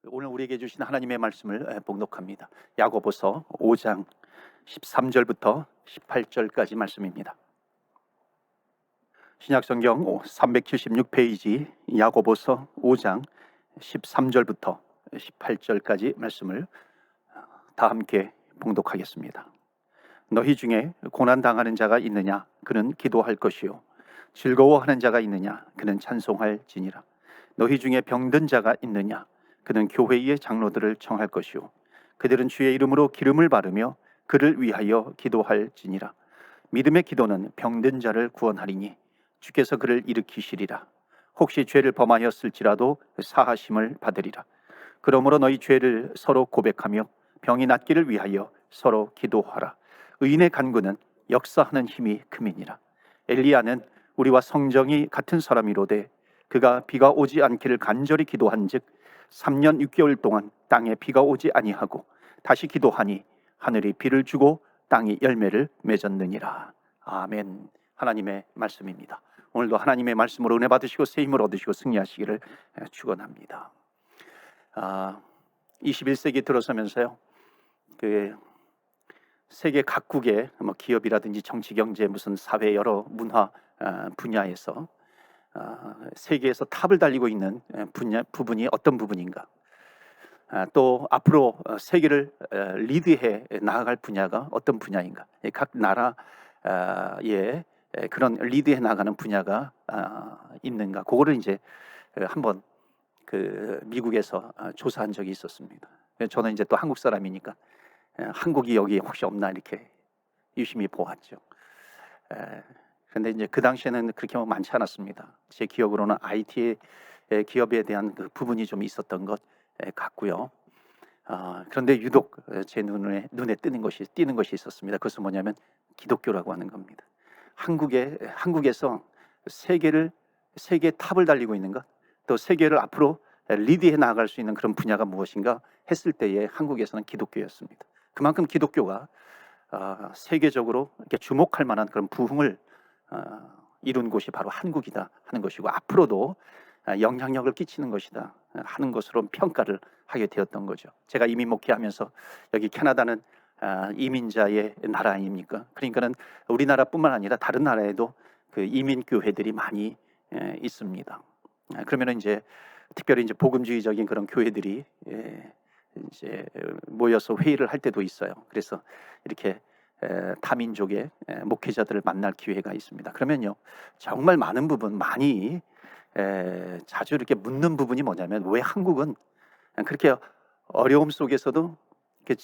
오늘 우리에게 주신 하나님의 말씀을 봉독합니다. 야고보서 5장 13절부터 18절까지 말씀입니다. 신약성경 376페이지 야고보서 5장 13절부터 18절까지 말씀을 다 함께 봉독하겠습니다. 너희 중에 고난당하는 자가 있느냐? 그는 기도할 것이요 즐거워하는 자가 있느냐? 그는 찬송할지니라. 너희 중에 병든 자가 있느냐? 그는 교회의 장로들을 청할 것이요 그들은 주의 이름으로 기름을 바르며 그를 위하여 기도할지니라. 믿음의 기도는 병든 자를 구원하리니 주께서 그를 일으키시리라. 혹시 죄를 범하였을지라도 사하심을 받으리라. 그러므로 너희 죄를 서로 고백하며 병이 낫기를 위하여 서로 기도하라. 의인의 간구는 역사하는 힘이 큼이니라. 엘리야는 우리와 성정이 같은 사람이로되 그가 비가 오지 않기를 간절히 기도한즉 3년 6개월 동안 땅에 비가 오지 아니하고 다시 기도하니 하늘이 비를 주고 땅이 열매를 맺었느니라. 아멘. 하나님의 말씀입니다. 오늘도 하나님의 말씀으로 은혜 받으시고 새 힘을 얻으시고 승리하시기를 축원합니다. 21세기 들어서면서요, 그 세계 각국의 기업이라든지 정치, 경제, 무슨 사회 여러 문화 분야에서 세계에서 탑을 달리고 있는 부분이 어떤 부분인가? 또 앞으로 세계를 리드해 나아갈 분야가 어떤 분야인가? 각 나라의 그런 리드해 나가는 분야가 있는가? 그거를 이제 한번 그 미국에서 조사한 적이 있었습니다. 저는 이제 또 한국 사람이니까 한국이 여기 혹시 없나 이렇게 유심히 보았죠. 그런데 이제 그 당시에는 그렇게 많지 않았습니다. 제 기억으로는 IT 기업에 대한 그 부분이 좀 있었던 것 같고요. 그런데 유독 제 눈에 띄는 것이 있었습니다. 그것은 뭐냐면 기독교라고 하는 겁니다. 한국에서 세계 탑을 달리고 있는 것, 또 세계를 앞으로 리드해 나갈 수 있는 그런 분야가 무엇인가 했을 때에 한국에서는 기독교였습니다. 그만큼 기독교가 세계적으로 이렇게 주목할 만한 그런 부흥을 이룬 곳이 바로 한국이다 하는 것이고, 앞으로도 영향력을 끼치는 것이다 하는 것으로 평가를 하게 되었던 거죠. 제가 이민 목회하면서 여기 캐나다는 이민자의 나라 아닙니까? 그러니까는 우리나라뿐만 아니라 다른 나라에도 그 이민 교회들이 많이 있습니다. 그러면 이제 특별히 이제 복음주의적인 그런 교회들이 이제 모여서 회의를 할 때도 있어요. 그래서 이렇게 타민족의 목회자들을 만날 기회가 있습니다. 그러면요, 정말 많은 부분 많이 자주 이렇게 묻는 부분이 뭐냐면, 왜 한국은 그렇게 어려움 속에서도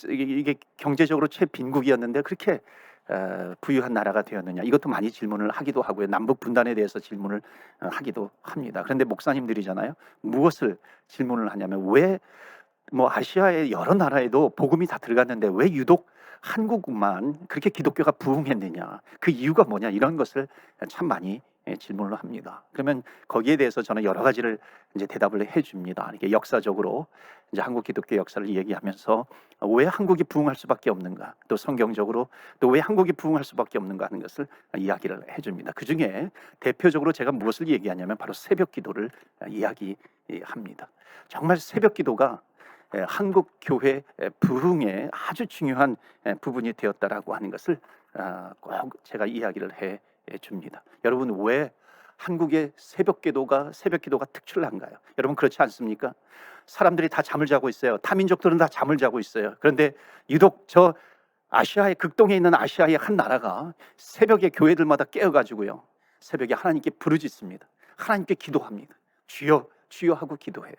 이게 경제적으로 최빈국이었는데 그렇게 부유한 나라가 되었느냐, 이것도 많이 질문을 하기도 하고요. 남북 분단에 대해서 질문을 하기도 합니다. 그런데 목사님들이잖아요. 무엇을 질문을 하냐면, 왜 아시아의 여러 나라에도 복음이 다 들어갔는데 왜 유독 한국만 그렇게 기독교가 부흥했느냐, 그 이유가 뭐냐, 이런 것을 참 많이 질문을 합니다. 그러면 거기에 대해서 저는 여러 가지를 이제 대답을 해줍니다. 이렇게 역사적으로 이제 한국 기독교 역사를 얘기하면서 왜 한국이 부흥할 수밖에 없는가, 또 성경적으로 또 왜 한국이 부흥할 수밖에 없는가 하는 것을 이야기를 해줍니다. 그 중에 대표적으로 제가 무엇을 얘기하냐면 바로 새벽 기도를 이야기합니다. 정말 새벽 기도가 한국 교회 부흥에 아주 중요한 부분이 되었다라고 하는 것을 꼭 제가 이야기를 해 줍니다. 여러분, 왜 한국의 새벽 기도가 특출난가요? 여러분, 그렇지 않습니까? 사람들이 다 잠을 자고 있어요. 타민족들은 다 잠을 자고 있어요. 그런데 유독 저 아시아의 극동에 있는 아시아의 한 나라가 새벽에 교회들마다 깨어가지고요, 새벽에 하나님께 부르짖습니다. 하나님께 기도합니다. 주여 주여 하고 기도해요.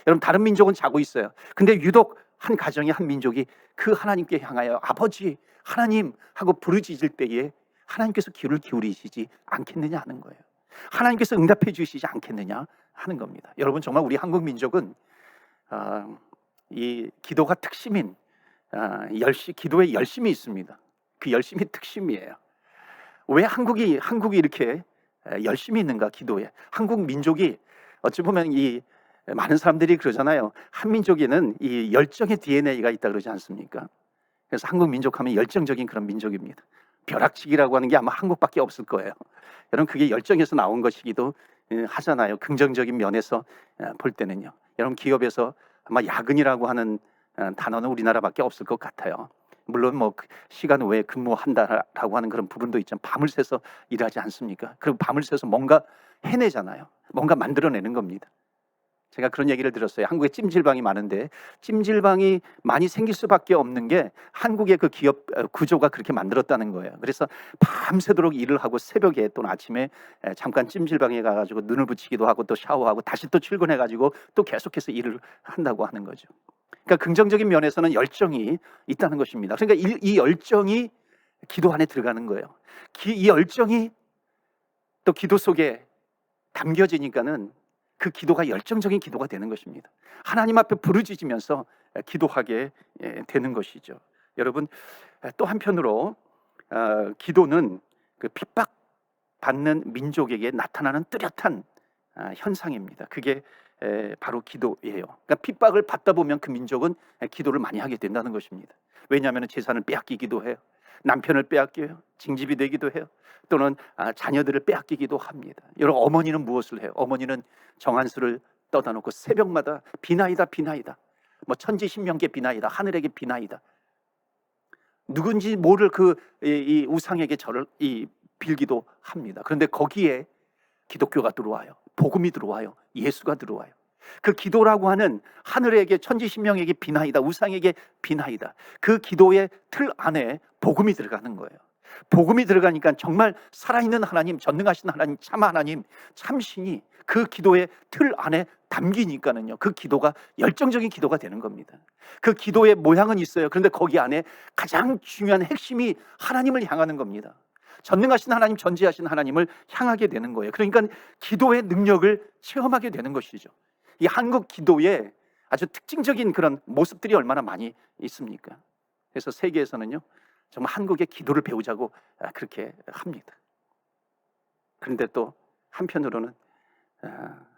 여러분, 다른 민족은 자고 있어요. 근데 유독 한 가정의 한 민족이 그 하나님께 향하여 아버지 하나님 하고 부르짖을 때에 하나님께서 귀를 기울이시지 않겠느냐 하는 거예요. 하나님께서 응답해 주시지 않겠느냐 하는 겁니다. 여러분, 정말 우리 한국 민족은 이 기도가 특심인 기도에 열심이 있습니다. 그 열심이 특심이에요. 왜 한국이 이렇게 열심히 있는가? 기도에 한국 민족이 어찌 보면 이 많은 사람들이 그러잖아요. 한민족에는 이 열정의 DNA가 있다 그러지 않습니까? 그래서 한국 민족하면 열정적인 그런 민족입니다. 벼락치기라고 하는 게 아마 한국밖에 없을 거예요. 여러분, 그게 열정에서 나온 것이기도 하잖아요. 긍정적인 면에서 볼 때는요. 여러분, 기업에서 아마 야근이라고 하는 단어는 우리나라밖에 없을 것 같아요. 물론 뭐 시간 외에 근무한다라고 하는 그런 부분도 있지만 밤을 새서 일하지 않습니까? 그리고 밤을 새서 뭔가 해내잖아요. 뭔가 만들어내는 겁니다. 제가 그런 얘기를 들었어요. 한국에 찜질방이 많은데 찜질방이 많이 생길 수밖에 없는 게 한국의 그 기업 구조가 그렇게 만들었다는 거예요. 그래서 밤새도록 일을 하고 새벽에 또는 아침에 잠깐 찜질방에 가가지고 눈을 붙이기도 하고 또 샤워하고 다시 또 출근해가지고 또 계속해서 일을 한다고 하는 거죠. 그러니까 긍정적인 면에서는 열정이 있다는 것입니다. 그러니까 이 열정이 기도 안에 들어가는 거예요. 이 열정이 또 기도 속에 담겨지니까는 그 기도가 열정적인 기도가 되는 것입니다. 하나님 앞에 부르짖으면서 기도하게 되는 것이죠. 여러분, 또 한편으로 기도는 그 핍박받는 민족에게 나타나는 뚜렷한 현상입니다. 그게 바로 기도예요. 그러니까 핍박을 받다 보면 그 민족은 기도를 많이 하게 된다는 것입니다. 왜냐하면 재산을 빼앗기기도 해요. 남편을 빼앗겨요. 징집이 되기도 해요. 또는 자녀들을 빼앗기기도 합니다. 여러분, 어머니는 무엇을 해요? 어머니는 정한수를 떠다 놓고 새벽마다 비나이다 비나이다, 뭐 천지신명께 비나이다, 하늘에게 비나이다, 누군지 모를 이 우상에게 절을 빌기도 합니다. 그런데 거기에 기독교가 들어와요. 복음이 들어와요. 예수가 들어와요. 그 기도라고 하는 하늘에게 천지신명에게 비나이다, 우상에게 비나이다, 그 기도의 틀 안에 복음이 들어가는 거예요. 복음이 들어가니까 정말 살아있는 하나님, 전능하신 하나님, 참 하나님, 참신이 그 기도의 틀 안에 담기니까는요, 그 기도가 열정적인 기도가 되는 겁니다. 그 기도의 모양은 있어요. 그런데 거기 안에 가장 중요한 핵심이 하나님을 향하는 겁니다. 전능하신 하나님, 전지하신 하나님을 향하게 되는 거예요. 그러니까 기도의 능력을 체험하게 되는 것이죠. 이 한국 기도에 아주 특징적인 그런 모습들이 얼마나 많이 있습니까? 그래서 세계에서는요, 정말 한국의 기도를 배우자고 그렇게 합니다. 그런데 또 한편으로는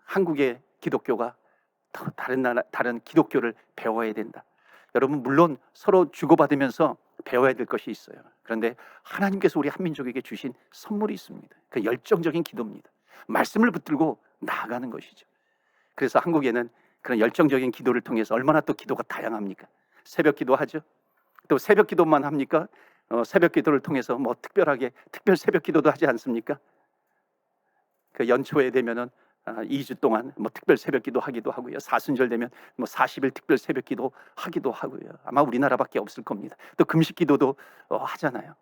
한국의 기독교가 더 다른 기독교를 배워야 된다. 여러분, 물론 서로 주고받으면서 배워야 될 것이 있어요. 그런데 하나님께서 우리 한민족에게 주신 선물이 있습니다. 그 열정적인 기도입니다. 말씀을 붙들고 나아가는 것이죠. 그래서 한국에는 그런 열정적인 기도를 통해서 얼마나 또 기도가 다양합니까? 새벽 기도하죠. 또 새벽 기도만 합니까? 새벽 기도를 통해서 뭐 특별 새벽 기도도 하지 않습니까? 그 연초에 되면은 2주 동안 뭐 특별 새벽 기도 하기도 하고요. 사순절 되면 뭐 40일 특별 새벽 기도 하기도 하고요. 아마 우리나라밖에 없을 겁니다. 또 금식 기도도 하잖아요.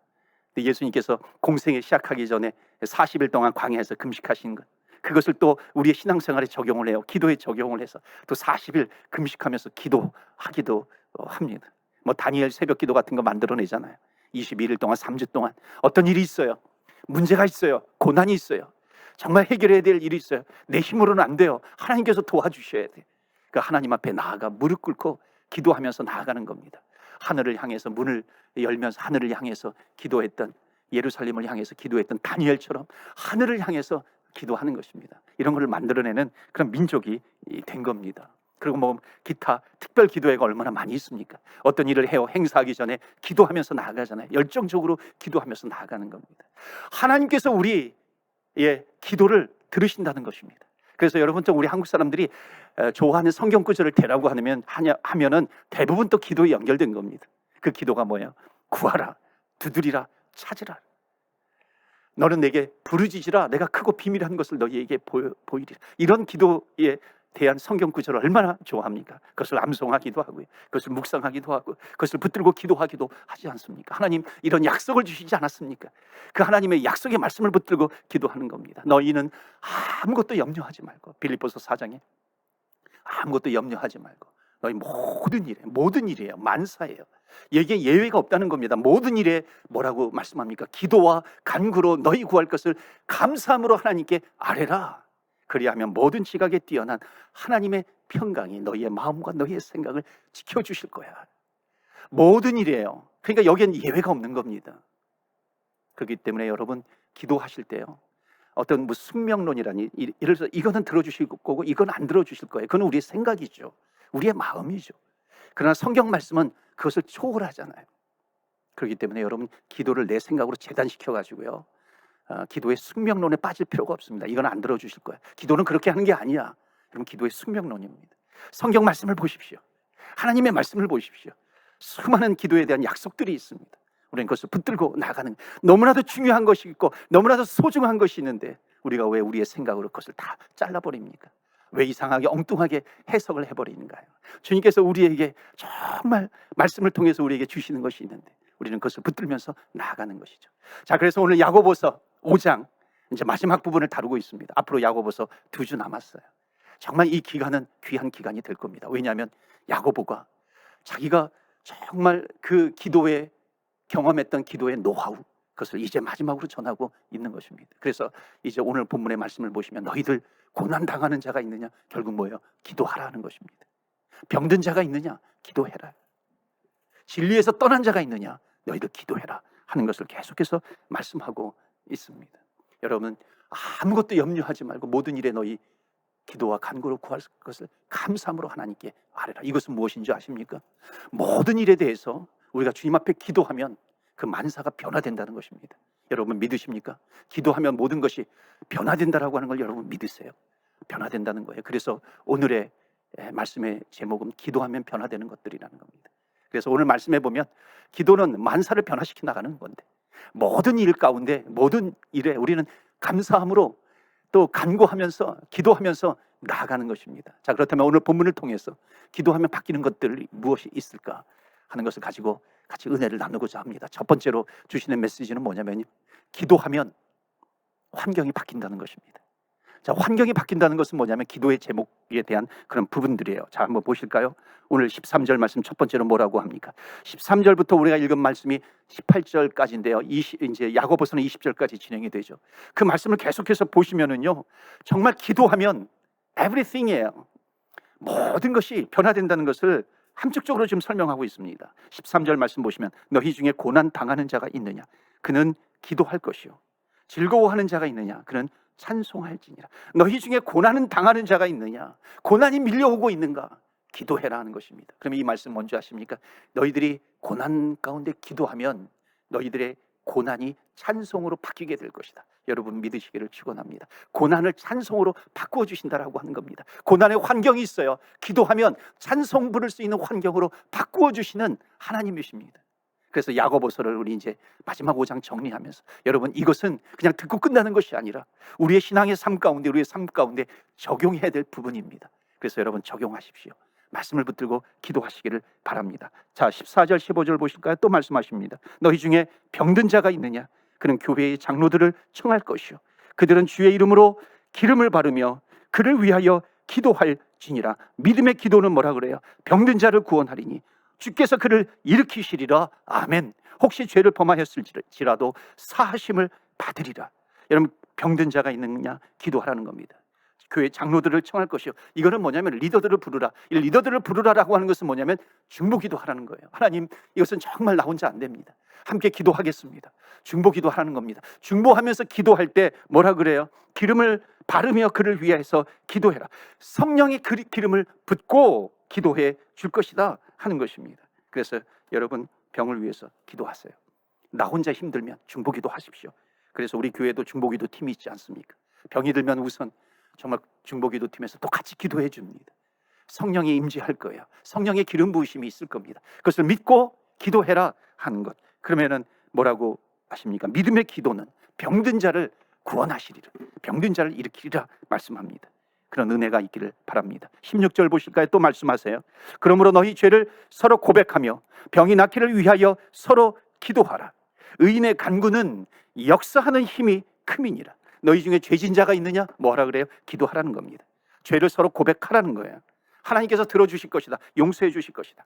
예수님께서 공생에 시작하기 전에 40일 동안 광야에서 금식하신 것, 그것을 또 우리의 신앙생활에 적용을 해요. 기도에 적용을 해서 또 40일 금식하면서 기도하기도 합니다. 뭐 다니엘 새벽 기도 같은 거 만들어내잖아요. 21일 동안 3주 동안 어떤 일이 있어요. 문제가 있어요. 고난이 있어요. 정말 해결해야 될 일이 있어요. 내 힘으로는 안 돼요. 하나님께서 도와주셔야 돼. 그러니까 하나님 앞에 나아가 무릎 꿇고 기도하면서 나아가는 겁니다. 하늘을 향해서 문을 열면서 하늘을 향해서 기도했던, 예루살렘을 향해서 기도했던 다니엘처럼 하늘을 향해서 기도하는 것입니다. 이런 것을 만들어내는 그런 민족이 된 겁니다. 그리고 뭐 기타 특별 기도회가 얼마나 많이 있습니까? 어떤 일을 해요. 행사하기 전에 기도하면서 나아가잖아요. 열정적으로 기도하면서 나아가는 겁니다. 하나님께서 우리의 기도를 들으신다는 것입니다. 그래서 여러분, 또 우리 한국 사람들이 좋아하는 성경 구절을 대라고 하면은 대부분 또 기도에 연결된 겁니다. 그 기도가 뭐예요? 구하라, 두드리라, 찾으라. 너는 내게 부르짖으라, 내가 크고 비밀한 것을 너희에게 보이리라. 이런 기도에 대한 성경 구절을 얼마나 좋아합니까? 그것을 암송하기도 하고요, 그것을 묵상하기도 하고, 그것을 붙들고 기도하기도 하지 않습니까? 하나님 이런 약속을 주시지 않았습니까? 그 하나님의 약속의 말씀을 붙들고 기도하는 겁니다. 너희는 아무것도 염려하지 말고, 빌립보서 4장에 아무것도 염려하지 말고 너희 모든 일이에요. 만사예요. 여기에 예외가 없다는 겁니다. 모든 일에 뭐라고 말씀합니까? 기도와 간구로 너희 구할 것을 감사함으로 하나님께 아뢰라. 그리하면 모든 지각에 뛰어난 하나님의 평강이 너희의 마음과 너희의 생각을 지켜주실 거야. 모든 일이에요. 그러니까 여기엔 예외가 없는 겁니다. 그렇기 때문에 여러분, 기도하실 때요, 어떤 뭐 숙명론이라니, 예를 들어서 이거는 들어주실 거고 이건 안 들어주실 거예요. 그건 우리의 생각이죠. 우리의 마음이죠. 그러나 성경 말씀은 그것을 초월하잖아요. 그렇기 때문에 여러분, 기도를 내 생각으로 재단시켜 가지고요, 기도의 숙명론에 빠질 필요가 없습니다. 이건 안 들어주실 거야. 기도는 그렇게 하는 게 아니야. 여러분, 기도의 숙명론입니다. 성경 말씀을 보십시오. 하나님의 말씀을 보십시오. 수많은 기도에 대한 약속들이 있습니다. 우리는 그것을 붙들고 나가는, 너무나도 중요한 것이 있고 너무나도 소중한 것이 있는데 우리가 왜 우리의 생각으로 그것을 다 잘라버립니까? 왜 이상하게 엉뚱하게 해석을 해버리는가요? 주님께서 우리에게 정말 말씀을 통해서 우리에게 주시는 것이 있는데 우리는 그것을 붙들면서 나아가는 것이죠. 자, 그래서 오늘 야고보서 5장 이제 마지막 부분을 다루고 있습니다. 앞으로 야고보서 2주 남았어요. 정말 이 기간은 귀한 기간이 될 겁니다. 왜냐하면 야고보가 자기가 정말 그 기도에 경험했던 기도의 노하우, 그것을 이제 마지막으로 전하고 있는 것입니다. 그래서 이제 오늘 본문의 말씀을 보시면 너희들 고난 당하는 자가 있느냐? 결국 뭐예요? 기도하라는 것입니다. 병든 자가 있느냐? 기도해라. 진리에서 떠난 자가 있느냐? 너희들 기도해라 하는 것을 계속해서 말씀하고 있습니다. 여러분, 아무것도 염려하지 말고 모든 일에 너희 기도와 간구로 구할 것을 감사함으로 하나님께 아뢰라. 이것은 무엇인지 아십니까? 모든 일에 대해서 우리가 주님 앞에 기도하면 그 만사가 변화된다는 것입니다. 여러분 믿으십니까? 기도하면 모든 것이 변화된다라고 하는 걸 여러분 믿으세요? 변화된다는 거예요. 그래서 오늘의 말씀의 제목은 기도하면 변화되는 것들이라는 겁니다. 그래서 오늘 말씀해 보면 기도는 만사를 변화시켜 나가는 건데 모든 일 가운데 모든 일에 우리는 감사함으로 또 간구하면서 기도하면서 나아가는 것입니다. 자, 그렇다면 오늘 본문을 통해서 기도하면 바뀌는 것들이 무엇이 있을까 하는 것을 가지고 같이 은혜를 나누고자 합니다. 첫 번째로 주시는 메시지는 뭐냐면요, 기도하면 환경이 바뀐다는 것입니다. 자, 환경이 바뀐다는 것은 뭐냐면 기도의 제목에 대한 그런 부분들이에요. 자, 한번 보실까요? 오늘 13절 말씀 첫 번째로 뭐라고 합니까? 13절부터 우리가 읽은 말씀이 18절까지인데요. 이제 야고보서는 20절까지 진행이 되죠. 그 말씀을 계속해서 보시면은요, 정말 기도하면 everything이에요. 모든 것이 변화된다는 것을 함축적으로 지금 설명하고 있습니다. 13절 말씀 보시면 너희 중에 고난 당하는 자가 있느냐? 그는 기도할 것이요. 즐거워하는 자가 있느냐? 그는 찬송할지니라. 너희 중에 고난은 당하는 자가 있느냐? 고난이 밀려오고 있는가? 기도해라 하는 것입니다. 그러면 이 말씀 뭔지 아십니까? 너희들이 고난 가운데 기도하면 너희들의 고난이 찬송으로 바뀌게 될 것이다. 여러분 믿으시기를 축원합니다. 고난을 찬송으로 바꾸어 주신다라고 하는 겁니다. 고난의 환경이 있어요. 기도하면 찬송 부를 수 있는 환경으로 바꾸어 주시는 하나님이십니다. 그래서 야고보서를 우리 이제 마지막 5장 정리하면서 여러분 이것은 그냥 듣고 끝나는 것이 아니라 우리의 신앙의 삶 가운데 우리의 삶 가운데 적용해야 될 부분입니다. 그래서 여러분 적용하십시오. 말씀을 붙들고 기도하시기를 바랍니다. 자, 14절 15절 보실까요? 또 말씀하십니다. 너희 중에 병든 자가 있느냐? 그는 교회의 장로들을 청할 것이요 그들은 주의 이름으로 기름을 바르며 그를 위하여 기도할지니라. 믿음의 기도는 뭐라 그래요? 병든 자를 구원하리니 주께서 그를 일으키시리라. 아멘. 혹시 죄를 범하였을지라도 사하심을 받으리라. 여러분 병든 자가 있느냐? 기도하라는 겁니다. 교회 장로들을 청할 것이요. 이거는 뭐냐면 리더들을 부르라. 이 리더들을 부르라라고 하는 것은 뭐냐면 중보기도 하라는 거예요. 하나님, 이것은 정말 나 혼자 안 됩니다. 함께 기도하겠습니다. 중보기도 하라는 겁니다. 중보하면서 기도할 때 뭐라 그래요? 기름을 바르며 그를 위해서 기도해라. 성령의 기름을 붓고 기도해 줄 것이다 하는 것입니다. 그래서 여러분 병을 위해서 기도하세요. 나 혼자 힘들면 중보기도 하십시오. 그래서 우리 교회도 중보기도 팀이 있지 않습니까? 병이 들면 우선 정말 중보기도 팀에서 또 같이 기도해 줍니다. 성령이 임재할 거예요. 성령의 기름 부으심이 있을 겁니다. 그것을 믿고 기도해라 하는 것. 그러면은 뭐라고 하십니까? 믿음의 기도는 병든 자를 구원하시리라. 병든 자를 일으키리라 말씀합니다. 그런 은혜가 있기를 바랍니다. 16절 보실까요? 또 말씀하세요. 그러므로 너희 죄를 서로 고백하며 병이 낫기를 위하여 서로 기도하라. 의인의 간구는 역사하는 힘이 큼이니라. 너희 중에 죄진 자가 있느냐? 뭐하라 그래요? 기도하라는 겁니다. 죄를 서로 고백하라는 거예요. 하나님께서 들어주실 것이다. 용서해 주실 것이다.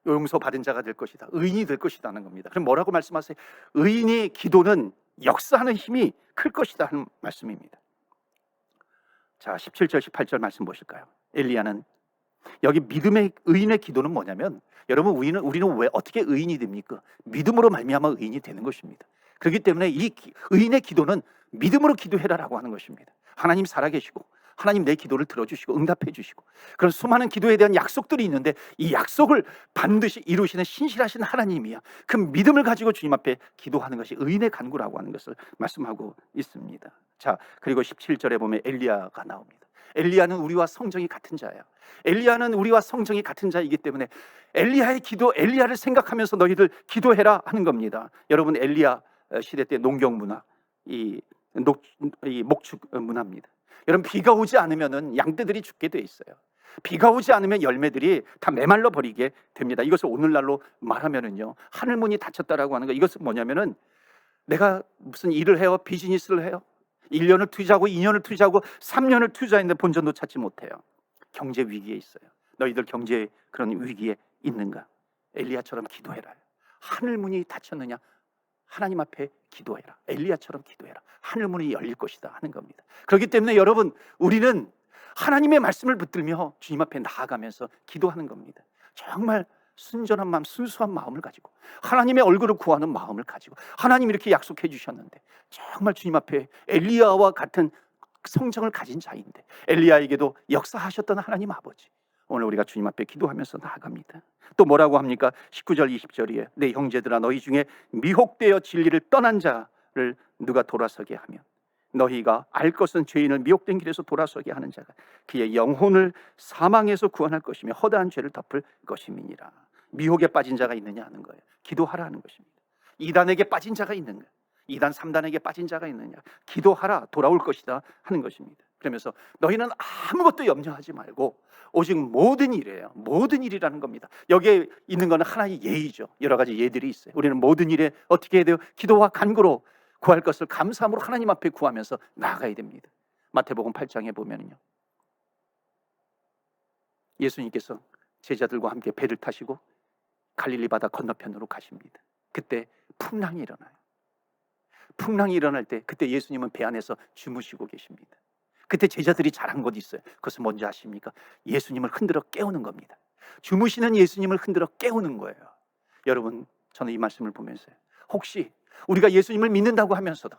용서받은 자가 될 것이다. 의인이 될 것이다 하는 겁니다. 그럼 뭐라고 말씀하세요? 의인의 기도는 역사하는 힘이 클 것이다 하는 말씀입니다. 자, 17절 18절 말씀 보실까요? 엘리야는 여기 믿음의 의인의 기도는 뭐냐면 여러분 우리는 왜 어떻게 의인이 됩니까? 믿음으로 말미암아 의인이 되는 것입니다. 그렇기 때문에 이 의인의 기도는 믿음으로 기도해라라고 하는 것입니다. 하나님 살아계시고 하나님 내 기도를 들어주시고 응답해 주시고 그런 수많은 기도에 대한 약속들이 있는데 이 약속을 반드시 이루시는 신실하신 하나님이야. 그 믿음을 가지고 주님 앞에 기도하는 것이 의인의 간구라고 하는 것을 말씀하고 있습니다. 자, 그리고 17절에 보면 엘리야가 나옵니다. 엘리야는 우리와 성정이 같은 자예요. 엘리야는 우리와 성정이 같은 자이기 때문에 엘리야의 기도, 엘리야를 생각하면서 너희들 기도해라 하는 겁니다. 여러분, 엘리야 시대 때 농경 문화, 이 목축 문화입니다. 여러분, 비가 오지 않으면은 양떼들이 죽게 돼 있어요. 비가 오지 않으면 열매들이 다 메말라 버리게 됩니다. 이것을 오늘날로 말하면은요, 하늘문이 닫혔다라고 하는 거, 이것은 뭐냐면은 내가 무슨 일을 해요, 비즈니스를 해요, 1년을 투자하고 2년을 투자하고 3년을 투자했는데 본전도 찾지 못해요. 경제 위기에 있어요. 너희들 경제 그런 위기에 있는가? 엘리야처럼 기도해라. 하늘문이 닫혔느냐? 하나님 앞에 기도해라. 엘리야처럼 기도해라. 하늘문이 열릴 것이다 하는 겁니다. 그렇기 때문에 여러분, 우리는 하나님의 말씀을 붙들며 주님 앞에 나아가면서 기도하는 겁니다. 정말 순전한 마음, 순수한 마음을 가지고 하나님의 얼굴을 구하는 마음을 가지고, 하나님 이렇게 약속해 주셨는데 정말 주님 앞에 엘리야와 같은 성정을 가진 자인데, 엘리야에게도 역사하셨던 하나님 아버지, 오늘 우리가 주님 앞에 기도하면서 나아갑니다. 또 뭐라고 합니까? 19절 20절이에요. 내 형제들아, 너희 중에 미혹되어 진리를 떠난 자를 누가 돌아서게 하면, 너희가 알 것은 죄인을 미혹된 길에서 돌아서게 하는 자가 그의 영혼을 사망에서 구원할 것이며 허다한 죄를 덮을 것임이니라. 미혹에 빠진 자가 있느냐 하는 거예요. 기도하라 하는 것입니다. 이단에게 빠진 자가 있는가? 2단 3단에게 빠진 자가 있느냐? 기도하라, 돌아올 것이다 하는 것입니다. 그러면서 너희는 아무것도 염려하지 말고 오직 모든 일이에요. 모든 일이라는 겁니다. 여기에 있는 것은 하나의 예의죠. 여러 가지 예들이 있어요. 우리는 모든 일에 어떻게 해야 돼요? 기도와 간구로 구할 것을 감사함으로 하나님 앞에 구하면서 나아가야 됩니다. 마태복음 8장에 보면요, 예수님께서 제자들과 함께 배를 타시고 갈릴리 바다 건너편으로 가십니다. 그때 풍랑이 일어나요. 풍랑이 일어날 때 그때 예수님은 배 안에서 주무시고 계십니다. 그때 제자들이 잘한 것이 있어요. 그것은 뭔지 아십니까? 예수님을 흔들어 깨우는 겁니다. 주무시는 예수님을 흔들어 깨우는 거예요. 여러분, 저는 이 말씀을 보면서요, 혹시 우리가 예수님을 믿는다고 하면서도,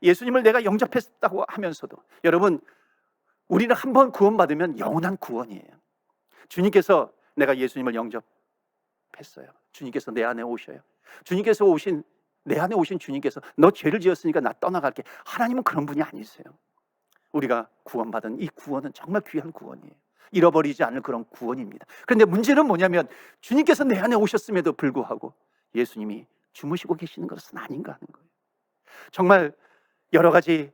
예수님을 내가 영접했다고 하면서도, 여러분, 우리는 한번 구원받으면 영원한 구원이에요. 주님께서, 내가 예수님을 영접했어요, 주님께서 내 안에 오셔요. 주님께서 오신, 내 안에 오신 주님께서 너 죄를 지었으니까 나 떠나갈게, 하나님은 그런 분이 아니세요. 우리가 구원받은 이 구원은 정말 귀한 구원이에요. 잃어버리지 않을 그런 구원입니다. 그런데 문제는 뭐냐면, 주님께서 내 안에 오셨음에도 불구하고 예수님이 주무시고 계시는 것은 아닌가 하는 거예요. 정말 여러 가지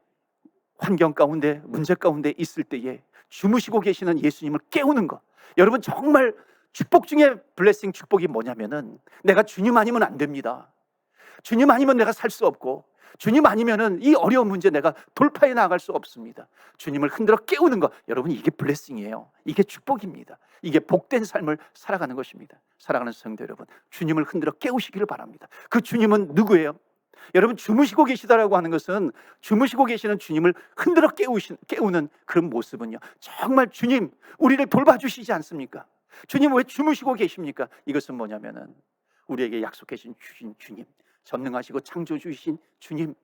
환경 가운데, 문제 가운데 있을 때에 주무시고 계시는 예수님을 깨우는 것, 여러분, 정말 축복 중에 블레싱, 축복이 뭐냐면은, 내가 주님 아니면 안 됩니다. 주님 아니면 내가 살 수 없고, 주님 아니면은 이 어려운 문제 내가 돌파해 나갈 수 없습니다. 주님을 흔들어 깨우는 것, 여러분, 이게 블레싱이에요. 이게 축복입니다. 이게 복된 삶을 살아가는 것입니다. 사랑하는 성도 여러분, 주님을 흔들어 깨우시기를 바랍니다. 그 주님은 누구예요? 여러분, 주무시고 계시다라고 하는 것은, 주무시고 계시는 주님을 흔들어 깨우는 그런 모습은요, 정말 주님, 우리를 돌봐주시지 않습니까? 주님 왜 주무시고 계십니까? 이것은 뭐냐면은, 우리에게 약속해 주신 주님, 전능하시고 창조주이신 주님,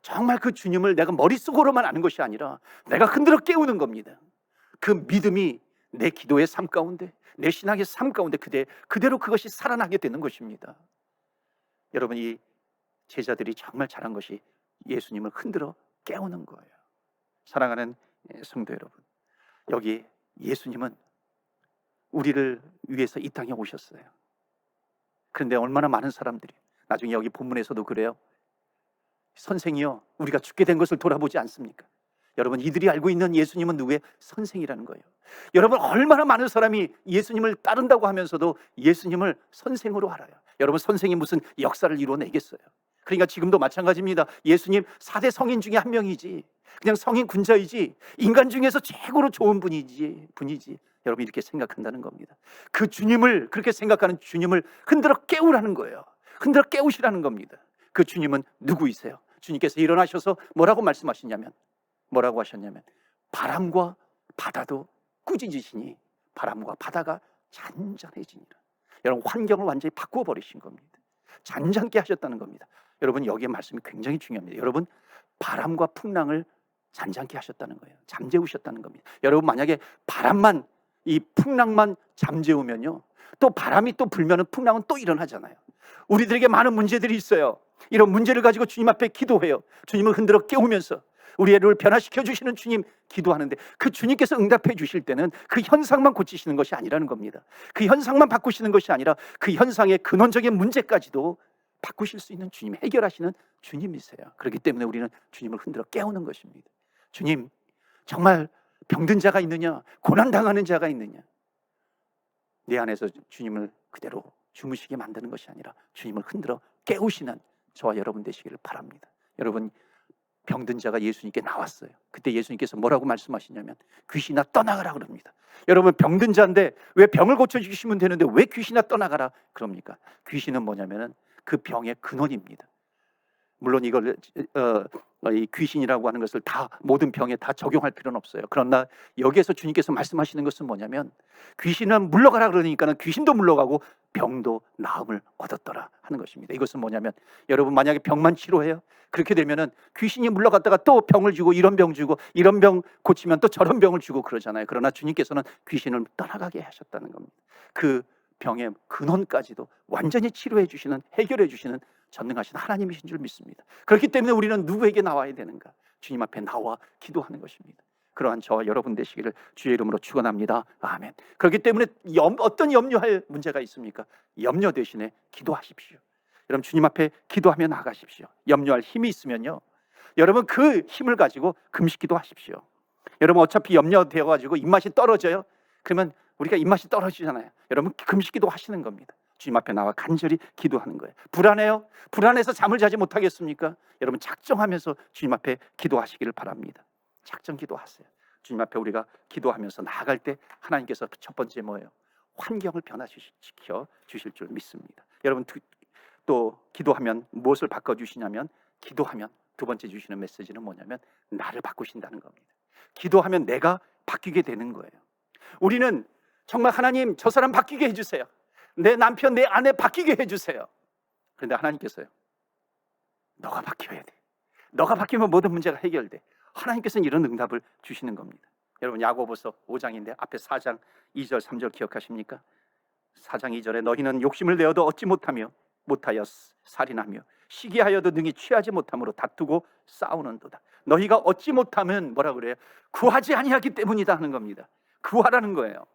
정말 그 주님을 내가 머릿속으로만 아는 것이 아니라 내가 흔들어 깨우는 겁니다. 그 믿음이 내 기도의 삶 가운데, 내 신앙의 삶 가운데 그대로 그것이 살아나게 되는 것입니다. 여러분, 이 제자들이 정말 잘한 것이 예수님을 흔들어 깨우는 거예요. 사랑하는 성도 여러분, 여기 예수님은 우리를 위해서 이 땅에 오셨어요. 그런데 얼마나 많은 사람들이, 나중에 여기 본문에서도 그래요. 선생이요, 우리가 죽게 된 것을 돌아보지 않습니까? 여러분, 이들이 알고 있는 예수님은 누구의 선생이라는 거예요. 여러분, 얼마나 많은 사람이 예수님을 따른다고 하면서도 예수님을 선생으로 알아요. 여러분, 선생이 무슨 역사를 이루어내겠어요? 그러니까 지금도 마찬가지입니다. 예수님 4대 성인 중에 한 명이지, 그냥 성인 군자이지, 인간 중에서 최고로 좋은 분이지. 여러분, 이렇게 생각한다는 겁니다. 그 주님을, 그렇게 생각하는 주님을 흔들어 깨우라는 거예요. 흔들어 깨우시라는 겁니다. 그 주님은 누구이세요? 주님께서 일어나셔서 뭐라고 말씀하시냐면, 뭐라고 하셨냐면, 바람과 바다도 꾸짖으시니 바람과 바다가 잔잔해지니라. 여러분, 환경을 완전히 바꿔버리신 겁니다. 잔잔케 하셨다는 겁니다. 여러분, 여기에 말씀이 굉장히 중요합니다. 여러분, 바람과 풍랑을 잔잔케 하셨다는 거예요. 잠재우셨다는 겁니다. 여러분, 만약에 바람만, 이 풍랑만 잠재우면요, 또 바람이 또 불면은 풍랑은 또 일어나잖아요. 우리들에게 많은 문제들이 있어요. 이런 문제를 가지고 주님 앞에 기도해요. 주님을 흔들어 깨우면서, 우리 애를 변화시켜 주시는 주님 기도하는데 그 주님께서 응답해 주실 때는 그 현상만 고치시는 것이 아니라는 겁니다. 그 현상만 바꾸시는 것이 아니라 그 현상의 근원적인 문제까지도 바꾸실 수 있는 주님, 해결하시는 주님이세요. 그렇기 때문에 우리는 주님을 흔들어 깨우는 것입니다. 주님, 정말 병든 자가 있느냐? 고난당하는 자가 있느냐? 내 안에서 주님을 그대로 주무시게 만드는 것이 아니라 주님을 흔들어 깨우시는 저와 여러분 되시기를 바랍니다. 여러분, 병든 자가 예수님께 나왔어요. 그때 예수님께서 뭐라고 말씀하시냐면 귀신아 떠나가라 그럽니다. 여러분, 병든 자인데 왜 병을 고쳐주시면 되는데 왜 귀신아 떠나가라 그럽니까? 귀신은 뭐냐면은 그 병의 근원입니다. 물론 이걸 이 귀신이라고 하는 것을 다 모든 병에 다 적용할 필요는 없어요. 그러나 여기에서 주님께서 말씀하시는 것은 뭐냐면 귀신은 물러가라 그러니까는 귀신도 물러가고 병도 나음을 얻었더라 하는 것입니다. 이것은 뭐냐면 여러분 만약에 병만 치료해요. 그렇게 되면은 귀신이 물러갔다가 또 병을 주고 이런 병 주고 이런 병 고치면 또 저런 병을 주고 그러잖아요. 그러나 주님께서는 귀신을 떠나가게 하셨다는 겁니다. 그 병의 근원까지도 완전히 치료해 주시는, 해결해 주시는 전능하신 하나님이신 줄 믿습니다. 그렇기 때문에 우리는 누구에게 나와야 되는가? 주님 앞에 나와 기도하는 것입니다. 그러한 저와 여러분 되시기를 주의 이름으로 축원합니다. 아멘. 그렇기 때문에 어떤 염려할 문제가 있습니까? 염려 대신에 기도하십시오. 여러분 주님 앞에 기도하며 나가십시오. 염려할 힘이 있으면요, 여러분 그 힘을 가지고 금식기도 하십시오. 여러분 어차피 염려되어 가지고 입맛이 떨어져요. 그러면 우리가 입맛이 떨어지잖아요. 여러분 금식기도 하시는 겁니다. 주님 앞에 나와 간절히 기도하는 거예요. 불안해요? 불안해서 잠을 자지 못하겠습니까? 여러분 작정하면서 주님 앞에 기도하시기를 바랍니다. 작정 기도하세요. 주님 앞에 우리가 기도하면서 나아갈 때 하나님께서 첫 번째 뭐예요? 환경을 변화시켜 주실 줄 믿습니다. 여러분 또 기도하면 무엇을 바꿔주시냐면, 기도하면 두 번째 주시는 메시지는 뭐냐면 나를 바꾸신다는 겁니다. 기도하면 내가 바뀌게 되는 거예요. 우리는 정말 하나님 저 사람 바뀌게 해주세요. 내 남편 내 아내 바뀌게 해주세요. 그런데 하나님께서요, 너가 바뀌어야 돼. 너가 바뀌면 모든 문제가 해결돼. 하나님께서는 이런 응답을 주시는 겁니다. 여러분 야고보서 5장인데 앞에 4장 2절 3절 기억하십니까? 4장 2절에 너희는 욕심을 내어도 얻지 못하여 살인하며 시기하여도 능히 취하지 못함으로 다투고 싸우는도다. 너희가 얻지 못하면 뭐라 그래요? 구하지 아니하기 때문이다 하는 겁니다. 구하라는 거예요.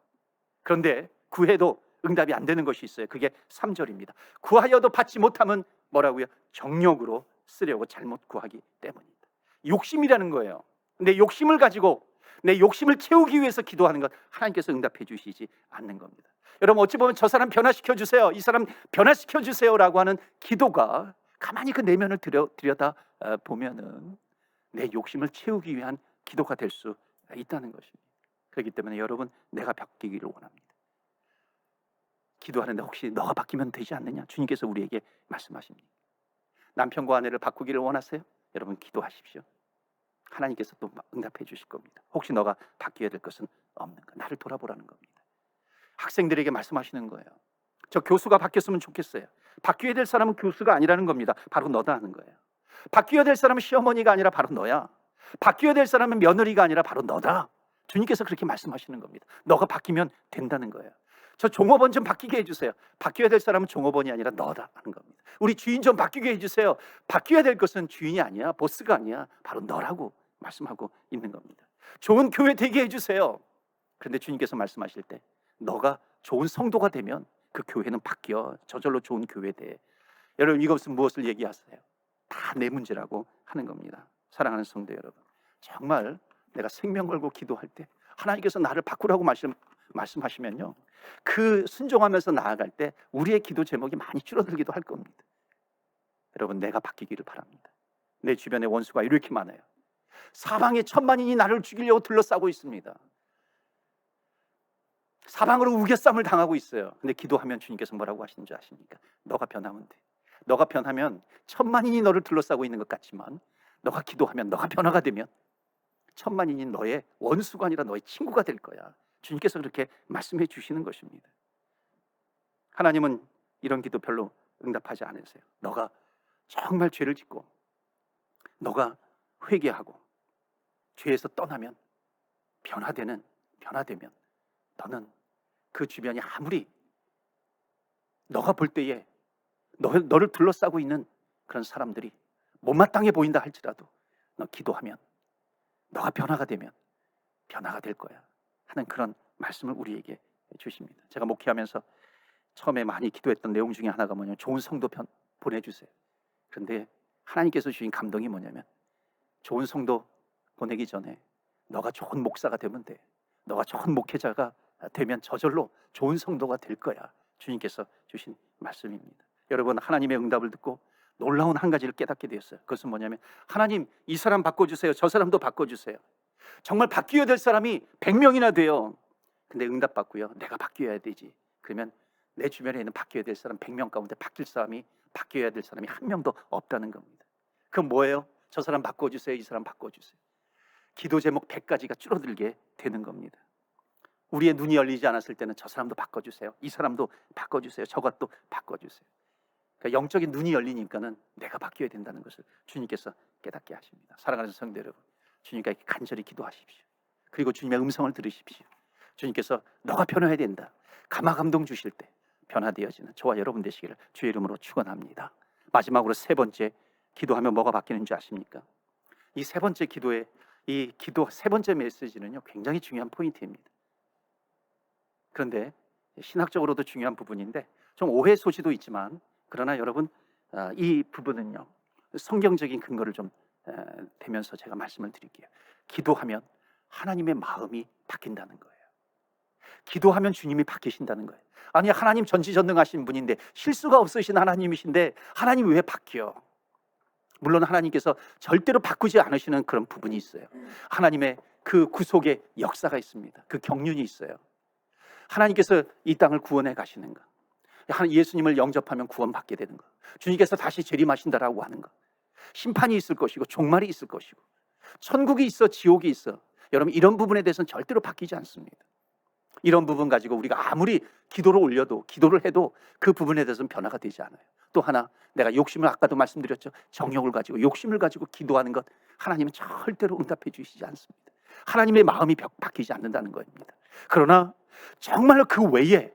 그런데 구해도 응답이 안 되는 것이 있어요. 그게 3절입니다. 구하여도 받지 못하면 뭐라고요? 정욕으로 쓰려고 잘못 구하기 때문이다. 욕심이라는 거예요. 근데 욕심을 가지고 내 욕심을 채우기 위해서 기도하는 것, 하나님께서 응답해 주시지 않는 겁니다. 여러분 어찌 보면 저 사람 변화시켜 주세요, 이 사람 변화시켜 주세요라고 하는 기도가 가만히 그 내면을 들여다 보면은 내 욕심을 채우기 위한 기도가 될 수 있다는 것입니다. 그렇기 때문에 여러분 내가 바뀌기를 원합니다. 기도하는데 혹시 너가 바뀌면 되지 않느냐? 주님께서 우리에게 말씀하십니다. 남편과 아내를 바꾸기를 원하세요? 여러분 기도하십시오. 하나님께서 또 응답해 주실 겁니다. 혹시 너가 바뀌어야 될 것은 없는가? 나를 돌아보라는 겁니다. 학생들에게 말씀하시는 거예요. 저 교수가 바뀌었으면 좋겠어요. 바뀌어야 될 사람은 교수가 아니라는 겁니다. 바로 너다 하는 거예요. 바뀌어야 될 사람은 시어머니가 아니라 바로 너야. 바뀌어야 될 사람은 며느리가 아니라 바로 너다. 주님께서 그렇게 말씀하시는 겁니다. 너가 바뀌면 된다는 거예요. 저 종업원 좀 바뀌게 해주세요. 바뀌어야 될 사람은 종업원이 아니라 너다 하는 겁니다. 우리 주인 좀 바뀌게 해주세요. 바뀌어야 될 것은 주인이 아니야, 보스가 아니야, 바로 너라고 말씀하고 있는 겁니다. 좋은 교회 되게 해주세요. 그런데 주님께서 말씀하실 때 너가 좋은 성도가 되면 그 교회는 바뀌어. 저절로 좋은 교회 돼. 여러분 이것은 무엇을 얘기하세요? 다 내 문제라고 하는 겁니다. 사랑하는 성도 여러분, 정말 내가 생명 걸고 기도할 때 하나님께서 나를 바꾸라고 말씀하시면요, 그 순종하면서 나아갈 때 우리의 기도 제목이 많이 줄어들기도 할 겁니다. 여러분 내가 바뀌기를 바랍니다. 내 주변에 원수가 이렇게 많아요. 사방에 천만인이 나를 죽이려고 둘러싸고 있습니다. 사방으로 우겨쌈을 당하고 있어요. 근데 기도하면 주님께서 뭐라고 하시는지 아십니까? 너가 변하면 돼. 너가 변하면 천만인이 너를 둘러싸고 있는 것 같지만 너가 기도하면, 너가 변화가 되면 천만인이 너의 원수가 아니라 너의 친구가 될 거야. 주님께서 그렇게 말씀해 주시는 것입니다. 하나님은 이런 기도 별로 응답하지 않으세요. 너가 정말 죄를 짓고 너가 회개하고 죄에서 떠나면 변화되면 너는 그 주변이 아무리 너가 볼 때에 너를 둘러싸고 있는 그런 사람들이 못마땅해 보인다 할지라도 너 기도하면 너가 변화가 되면 변화가 될 거야 하는 그런 말씀을 우리에게 주십니다. 제가 목회하면서 처음에 많이 기도했던 내용 중에 하나가 뭐냐면 좋은 성도 보내주세요. 그런데 하나님께서 주신 감동이 뭐냐면 좋은 성도 보내기 전에 너가 좋은 목사가 되면 돼. 너가 좋은 목회자가 되면 저절로 좋은 성도가 될 거야. 주님께서 주신 말씀입니다. 여러분, 하나님의 응답을 듣고 놀라운 한 가지를 깨닫게 되었어요. 그것은 뭐냐면 하나님, 이 사람 바꿔주세요. 저 사람도 바꿔주세요. 정말 바뀌어야 될 사람이 100명이나 돼요. 근데 응답받고요, 내가 바뀌어야 되지. 그러면 내 주변에 있는 바뀌어야 될 사람 100명 가운데 바뀌어야 될 사람이 한 명도 없다는 겁니다. 그럼 뭐예요? 저 사람 바꿔주세요. 이 사람 바꿔주세요. 기도 제목 100가지가 줄어들게 되는 겁니다. 우리의 눈이 열리지 않았을 때는 저 사람도 바꿔주세요. 이 사람도 바꿔주세요. 저것도 바꿔주세요. 그러니까 영적인 눈이 열리니까는 내가 바뀌어야 된다는 것을 주님께서 깨닫게 하십니다. 사랑하는 성도 여러분, 주님께 간절히 기도하십시오. 그리고 주님의 음성을 들으십시오. 주님께서 너가 변화해야 된다. 감화 감동 주실 때 변화되어지는 저와 여러분 되시기를 주의 이름으로 축원합니다. 마지막으로 세 번째, 기도하면 뭐가 바뀌는 줄 아십니까? 이 세 번째 기도의 이 기도 세 번째 메시지는요, 굉장히 중요한 포인트입니다. 그런데 신학적으로도 중요한 부분인데 좀 오해 소지도 있지만, 그러나 여러분, 이 부분은요 성경적인 근거를 좀 대면서 제가 말씀을 드릴게요. 기도하면 하나님의 마음이 바뀐다는 거예요. 기도하면 주님이 바뀌신다는 거예요. 아니, 하나님 전지전능하신 분인데, 실수가 없으신 하나님이신데 하나님 왜 바뀌어? 물론 하나님께서 절대로 바꾸지 않으시는 그런 부분이 있어요. 하나님의 그 구속의 역사가 있습니다. 그 경륜이 있어요. 하나님께서 이 땅을 구원해 가시는 것, 예수님을 영접하면 구원받게 되는 것, 주님께서 다시 재림하신다라고 하는 것, 심판이 있을 것이고 종말이 있을 것이고 천국이 있어 지옥이 있어. 여러분, 이런 부분에 대해서는 절대로 바뀌지 않습니다. 이런 부분 가지고 우리가 아무리 기도를 올려도, 기도를 해도 그 부분에 대해서는 변화가 되지 않아요. 또 하나, 내가 욕심을, 아까도 말씀드렸죠, 정욕을 가지고 욕심을 가지고 기도하는 것, 하나님은 절대로 응답해 주시지 않습니다. 하나님의 마음이 바뀌지 않는다는 겁니다. 그러나 정말로 그 외에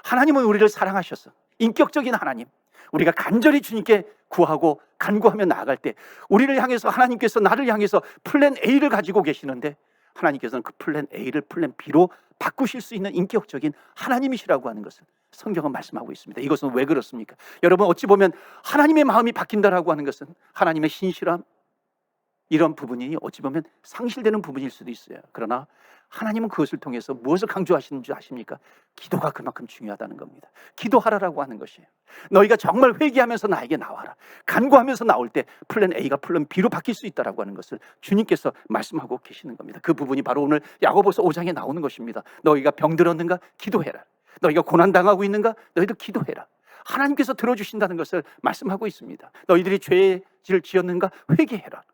하나님은 우리를 사랑하셔서, 인격적인 하나님, 우리가 간절히 주님께 구하고 간구하며 나아갈 때 우리를 향해서, 하나님께서 나를 향해서 플랜 A를 가지고 계시는데, 하나님께서는 그 플랜 A를 플랜 B로 바꾸실 수 있는 인격적인 하나님이시라고 하는 것을 성경은 말씀하고 있습니다. 이것은 왜 그렇습니까? 여러분, 어찌 보면 하나님의 마음이 바뀐다라고 하는 것은 하나님의 신실함, 이런 부분이 어찌 보면 상실되는 부분일 수도 있어요. 그러나 하나님은 그것을 통해서 무엇을 강조하시는 줄 아십니까? 기도가 그만큼 중요하다는 겁니다. 기도하라라고 하는 것이에요. 너희가 정말 회개하면서 나에게 나와라. 간구하면서 나올 때 플랜 A가 플랜 B로 바뀔 수 있다라고 하는 것을 주님께서 말씀하고 계시는 겁니다. 그 부분이 바로 오늘 야고보서 5장에 나오는 것입니다. 너희가 병들었는가? 기도해라. 너희가 고난당하고 있는가? 너희도 기도해라. 하나님께서 들어주신다는 것을 말씀하고 있습니다. 너희들이 죄를 지었는가? 회개해라.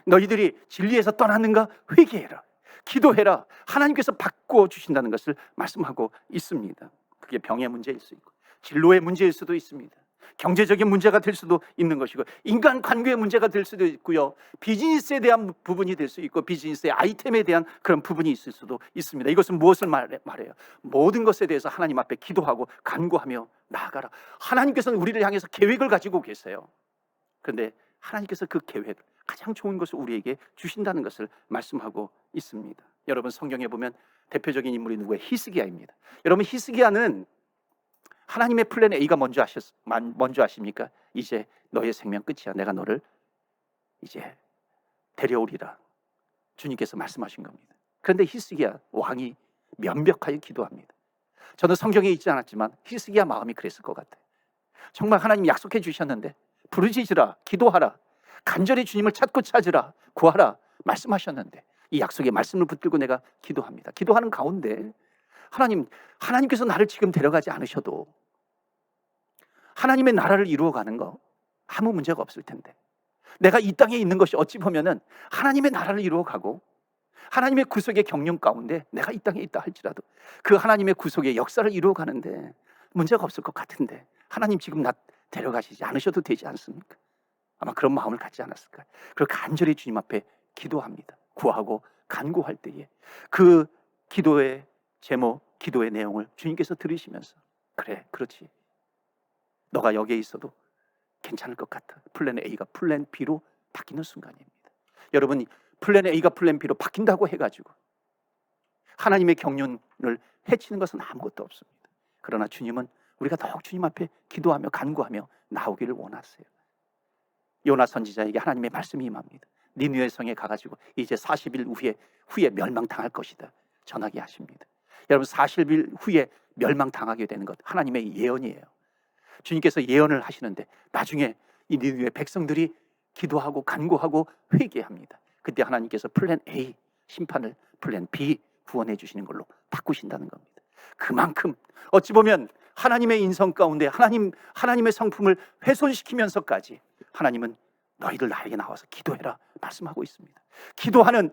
너희들이 진리에서 떠났는가? 회개해라. 기도해라. 하나님께서 바꿔주신다는 것을 말씀하고 있습니다. 그게 병의 문제일 수 있고, 진로의 문제일 수도 있습니다. 경제적인 문제가 될 수도 있는 것이고, 인간 관계의 문제가 될 수도 있고요, 비즈니스에 대한 부분이 될 수 있고, 비즈니스의 아이템에 대한 그런 부분이 있을 수도 있습니다. 이것은 무엇을 말해요? 모든 것에 대해서 하나님 앞에 기도하고 간구하며 나아가라. 하나님께서는 우리를 향해서 계획을 가지고 계세요. 그런데 하나님께서 그 계획, 가장 좋은 것을 우리에게 주신다는 것을 말씀하고 있습니다. 여러분, 성경에 보면 대표적인 인물이 누구예요? 히스기야입니다. 여러분, 히스기야는 하나님의 플랜 A가 먼저 아십니까? 이제 너의 생명 끝이야. 내가 너를 이제 데려오리라. 주님께서 말씀하신 겁니다. 그런데 히스기야 왕이 면벽하여 기도합니다. 저는 성경에 있지 않았지만 히스기야 마음이 그랬을 것 같아요. 정말 하나님 약속해 주셨는데, 부르짖으라, 기도하라, 간절히 주님을 찾고 찾으라, 구하라 말씀하셨는데, 이 약속의 말씀을 붙들고 내가 기도합니다. 기도하는 가운데 하나님께서 나를 지금 데려가지 않으셔도 하나님의 나라를 이루어가는 거 아무 문제가 없을 텐데, 내가 이 땅에 있는 것이 어찌 보면은 하나님의 나라를 이루어가고 하나님의 구속의 경륜 가운데 내가 이 땅에 있다 할지라도 그 하나님의 구속의 역사를 이루어가는데 문제가 없을 것 같은데, 하나님 지금 나 데려가시지 않으셔도 되지 않습니까? 아마 그런 마음을 갖지 않았을까요? 그리고 간절히 주님 앞에 기도합니다. 구하고 간구할 때에 그 기도의 제목, 기도의 내용을 주님께서 들으시면서, 그래, 그렇지, 너가 여기에 있어도 괜찮을 것 같아. 플랜 A가 플랜 B로 바뀌는 순간입니다. 여러분, 플랜 A가 플랜 B로 바뀐다고 해가지고 하나님의 경륜을 해치는 것은 아무것도 없습니다. 그러나 주님은 우리가 더욱 주님 앞에 기도하며 간구하며 나오기를 원하세요. 요나 선지자에게 하나님의 말씀이 임합니다. 니느웨 성에 가가지고 이제 40일 후에 멸망당할 것이다 전하게 하십니다. 여러분, 40일 후에 멸망당하게 되는 것 하나님의 예언이에요. 주님께서 예언을 하시는데 나중에 이 니느웨 백성들이 기도하고 간구하고 회개합니다. 그때 하나님께서 플랜 A 심판을 플랜 B 구원해 주시는 걸로 바꾸신다는 겁니다. 그만큼 어찌 보면 하나님의 인성 가운데 하나님의 성품을 훼손시키면서까지 하나님은 너희들 나에게 나와서 기도해라 말씀하고 있습니다. 기도는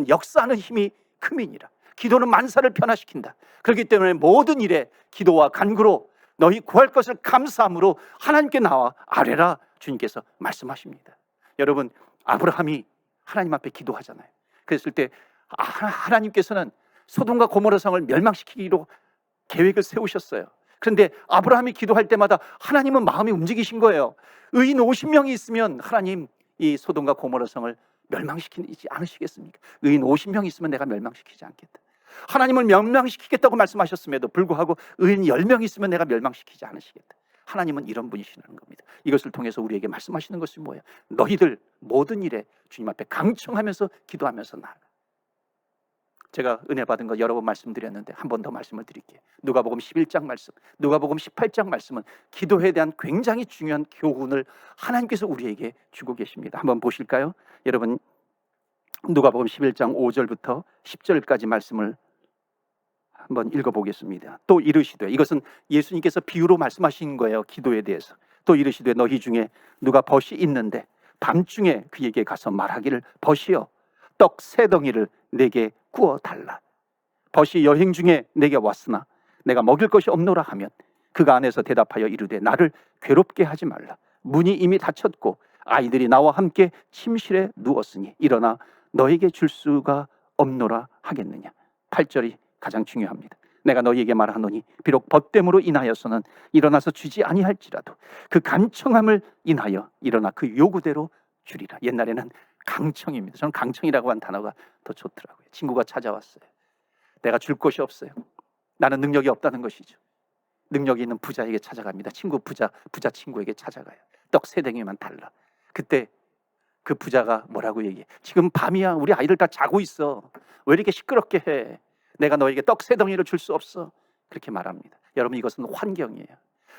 역사하는 힘이 크민이라. 기도는 만사를 변화시킨다. 그렇기 때문에 모든 일에 기도와 간구로 너희 구할 것을 감사함으로 하나님께 나와 아뢰라 주님께서 말씀하십니다. 여러분, 아브라함이 하나님 앞에 기도하잖아요. 그랬을 때 하나님께서는 소돔과 고모라 성을 멸망시키기로 계획을 세우셨어요. 그런데 아브라함이 기도할 때마다 하나님은 마음이 움직이신 거예요. 의인 50명이 있으면 하나님 이 소돔과 고모라 성을 멸망시키지 않으시겠습니까? 의인 50명이 있으면 내가 멸망시키지 않겠다. 하나님을 멸망시키겠다고 말씀하셨음에도 불구하고 의인 10명이 있으면 내가 멸망시키지 않으시겠다. 하나님은 이런 분이시라는 겁니다. 이것을 통해서 우리에게 말씀하시는 것이 뭐예요? 너희들 모든 일에 주님 앞에 강청하면서 기도하면서 나아가. 제가 은혜 받은 거 여러 번 말씀드렸는데 한 번 더 말씀을 드릴게요. 누가복음 11장 말씀, 누가복음 18장 말씀은 기도에 대한 굉장히 중요한 교훈을 하나님께서 우리에게 주고 계십니다. 한번 보실까요? 여러분, 누가복음 11장 5절부터 10절까지 말씀을 한번 읽어보겠습니다. 또 이르시되, 이것은 예수님께서 비유로 말씀하신 거예요. 기도에 대해서. 또 이르시되 너희 중에 누가 벗이 있는데 밤중에 그에게 가서 말하기를 벗이여 떡 3덩이를 내게 구워 달라. 벗이 여행 중에 내게 왔으나 내가 먹일 것이 없노라 하면 그가 안에서 대답하여 이르되 나를 괴롭게 하지 말라. 문이 이미 닫혔고 아이들이 나와 함께 침실에 누웠으니 일어나 너에게 줄 수가 없노라 하겠느냐. 8절이 가장 중요합니다. 내가 너희에게 말하노니 비록 벗됨으로 인하여서는 일어나서 주지 아니할지라도 그 간청함을 인하여 일어나 그 요구대로 주리라. 옛날에는 강청입니다. 저는 강청이라고 한 단어가 더 좋더라고요. 친구가 찾아왔어요. 내가 줄 것이 없어요. 나는 능력이 없다는 것이죠. 능력이 있는 부자에게 찾아갑니다. 부자 친구에게 찾아가요. 떡 3덩이만 달라. 그때 그 부자가 뭐라고 얘기해? 지금 밤이야. 우리 아이들 다 자고 있어. 왜 이렇게 시끄럽게 해? 내가 너에게 떡 3덩이를 줄 수 없어. 그렇게 말합니다. 여러분, 이것은 환경이에요.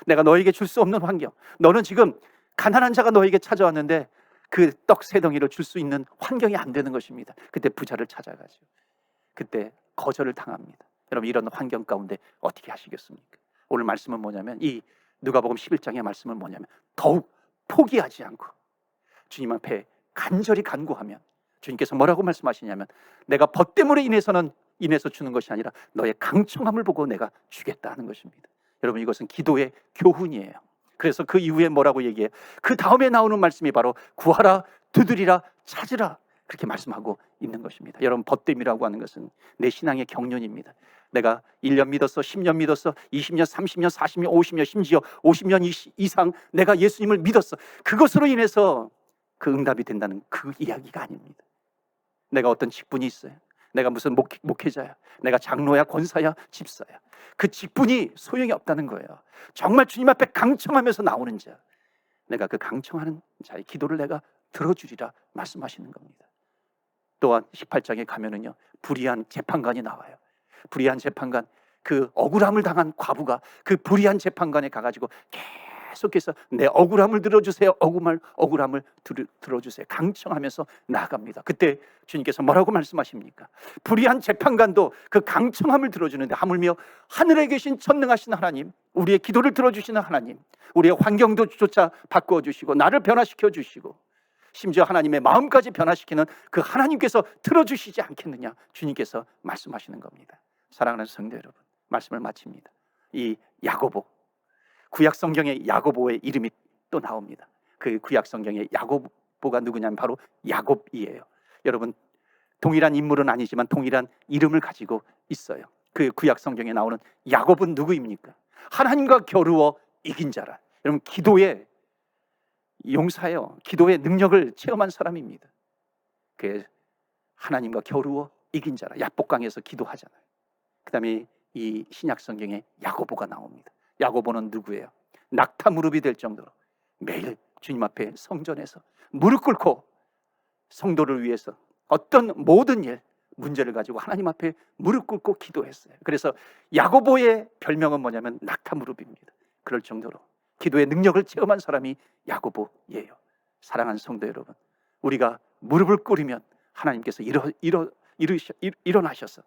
내가 너에게 줄 수 없는 환경. 너는 지금 가난한 자가 너에게 찾아왔는데 그 떡 3덩이를 줄 수 있는 환경이 안 되는 것입니다. 그때 부자를 찾아가죠. 그때 거절을 당합니다. 여러분, 이런 환경 가운데 어떻게 하시겠습니까? 오늘 말씀은 뭐냐면, 이 누가복음 11장의 말씀은 뭐냐면, 더욱 포기하지 않고 주님 앞에 간절히 간구하면 주님께서 뭐라고 말씀하시냐면, 내가 벗됨으로 인해서 주는 것이 아니라 너의 강청함을 보고 내가 주겠다 하는 것입니다. 여러분, 이것은 기도의 교훈이에요. 그래서 그 이후에 뭐라고 얘기해요? 그 다음에 나오는 말씀이 바로 구하라, 두드리라, 찾으라, 그렇게 말씀하고 있는 것입니다. 여러분, 벗됨이라고 하는 것은 내 신앙의 경륜입니다. 내가 1년 믿었어, 10년 믿었어, 20년, 30년, 40년, 50년, 심지어 50년 이상 내가 예수님을 믿었어. 그것으로 인해서 그 응답이 된다는 그 이야기가 아닙니다. 내가 어떤 직분이 있어요. 내가 무슨 목회자야, 내가 장로야, 권사야, 집사야. 그 직분이 소용이 없다는 거예요. 정말 주님 앞에 강청하면서 나오는 자, 내가 그 강청하는 자의 기도를 내가 들어주리라 말씀하시는 겁니다. 또한 18장에 가면은요, 불의한 재판관이 나와요. 불의한 재판관, 그 억울함을 당한 과부가 그 불의한 재판관에 가가지고 계속해서 내 억울함을 들어주세요, 억울함을 들어주세요, 강청하면서 나아갑니다. 그때 주님께서 뭐라고 말씀하십니까? 불의한 재판관도 그 강청함을 들어주는데, 하물며 하늘에 계신 전능하신 하나님, 우리의 기도를 들어주시는 하나님, 우리의 환경도조차 바꾸어 주시고 나를 변화시켜 주시고 심지어 하나님의 마음까지 변화시키는 그 하나님께서 들어주시지 않겠느냐, 주님께서 말씀하시는 겁니다. 사랑하는 성도 여러분, 말씀을 마칩니다. 이 야고보, 구약 성경에 야고보의 이름이 또 나옵니다. 그 구약 성경에 야고보가 누구냐면 바로 야곱이에요. 여러분, 동일한 인물은 아니지만 동일한 이름을 가지고 있어요. 그 구약 성경에 나오는 야곱은 누구입니까? 하나님과 겨루어 이긴 자라. 여러분, 기도의 용사예요. 기도의 능력을 체험한 사람입니다. 그 하나님과 겨루어 이긴 자라. 야복강에서 기도하잖아요. 그 다음에 이 신약 성경에 야고보가 나옵니다. 야고보는 누구예요? 낙타 무릎이 될 정도로 매일 주님 앞에 성전에서 무릎 꿇고 성도를 위해서 어떤 모든 일, 문제를 가지고 하나님 앞에 무릎 꿇고 기도했어요. 그래서 야고보의 별명은 뭐냐면 낙타 무릎입니다. 그럴 정도로 기도의 능력을 체험한 사람이 야고보예요. 사랑하는 성도 여러분, 우리가 무릎을 꿇으면 하나님께서 일어나셔서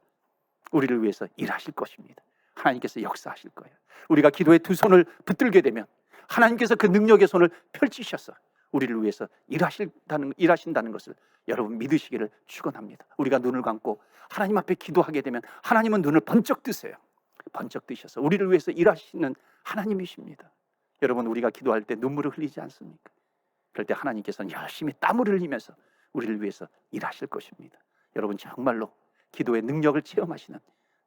우리를 위해서 일하실 것입니다. 하나님께서 역사하실 거예요. 우리가 기도에 두 손을 붙들게 되면 하나님께서 그 능력의 손을 펼치셔서 우리를 위해서 일하신다는 것을 여러분 믿으시기를 축원합니다. 우리가 눈을 감고 하나님 앞에 기도하게 되면 하나님은 눈을 번쩍 뜨세요. 번쩍 뜨셔서 우리를 위해서 일하시는 하나님이십니다. 여러분, 우리가 기도할 때 눈물을 흘리지 않습니까? 그럴 때 하나님께서는 열심히 땀을 흘리면서 우리를 위해서 일하실 것입니다. 여러분, 정말로 기도의 능력을 체험하시는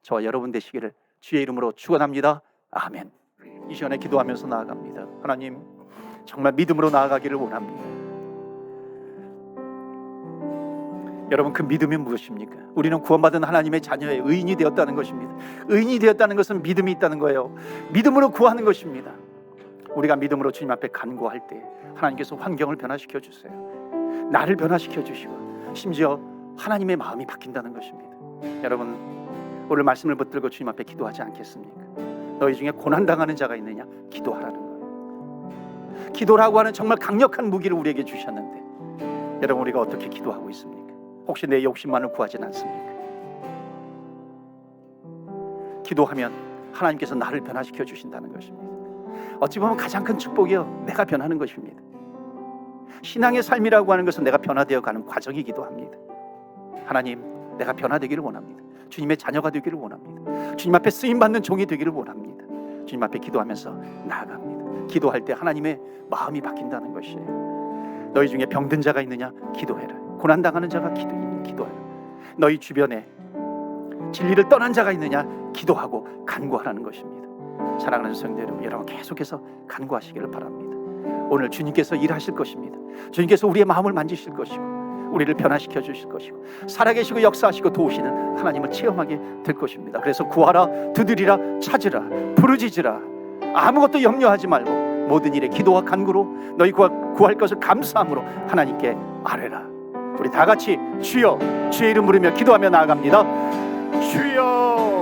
저와 여러분 되시기를 주의 이름으로 축원합니다. 아멘. 이 시간에 기도하면서 나아갑니다. 하나님, 정말 믿음으로 나아가기를 원합니다. 여러분, 그 믿음이 무엇입니까? 우리는 구원받은 하나님의 자녀의 의인이 되었다는 것입니다. 의인이 되었다는 것은 믿음이 있다는 거예요. 믿음으로 구하는 것입니다. 우리가 믿음으로 주님 앞에 간구할 때 하나님께서 환경을 변화시켜 주세요. 나를 변화시켜 주시고 심지어 하나님의 마음이 바뀐다는 것입니다. 여러분, 오늘 말씀을 붙들고 주님 앞에 기도하지 않겠습니까? 너희 중에 고난당하는 자가 있느냐? 기도하라는 거예요. 기도라고 하는 정말 강력한 무기를 우리에게 주셨는데 여러분, 우리가 어떻게 기도하고 있습니까? 혹시 내 욕심만을 구하진 않습니까? 기도하면 하나님께서 나를 변화시켜 주신다는 것입니다. 어찌 보면 가장 큰 축복이요, 내가 변하는 것입니다. 신앙의 삶이라고 하는 것은 내가 변화되어 가는 과정이기도 합니다. 하나님, 내가 변화되기를 원합니다. 주님의 자녀가 되기를 원합니다. 주님 앞에 쓰임받는 종이 되기를 원합니다. 주님 앞에 기도하면서 나아갑니다. 기도할 때 하나님의 마음이 바뀐다는 것이에요. 너희 중에 병든 자가 있느냐? 기도해라. 고난당하는 자가 기도해라. 너희 주변에 진리를 떠난 자가 있느냐? 기도하고 간구하라는 것입니다. 사랑하는 성도 여러분, 계속해서 간구하시기를 바랍니다. 오늘 주님께서 일하실 것입니다. 주님께서 우리의 마음을 만지실 것이고 우리를 변화시켜 주실 것이고 살아계시고 역사하시고 도우시는 하나님을 체험하게 될 것입니다. 그래서 구하라, 두드리라, 찾으라, 부르짖으라. 아무것도 염려하지 말고 모든 일에 기도와 간구로 너희 구할 것을 감사함으로 하나님께 아뢰라. 우리 다 같이 주여, 주의 이름 부르며 기도하며 나아갑니다. 주여.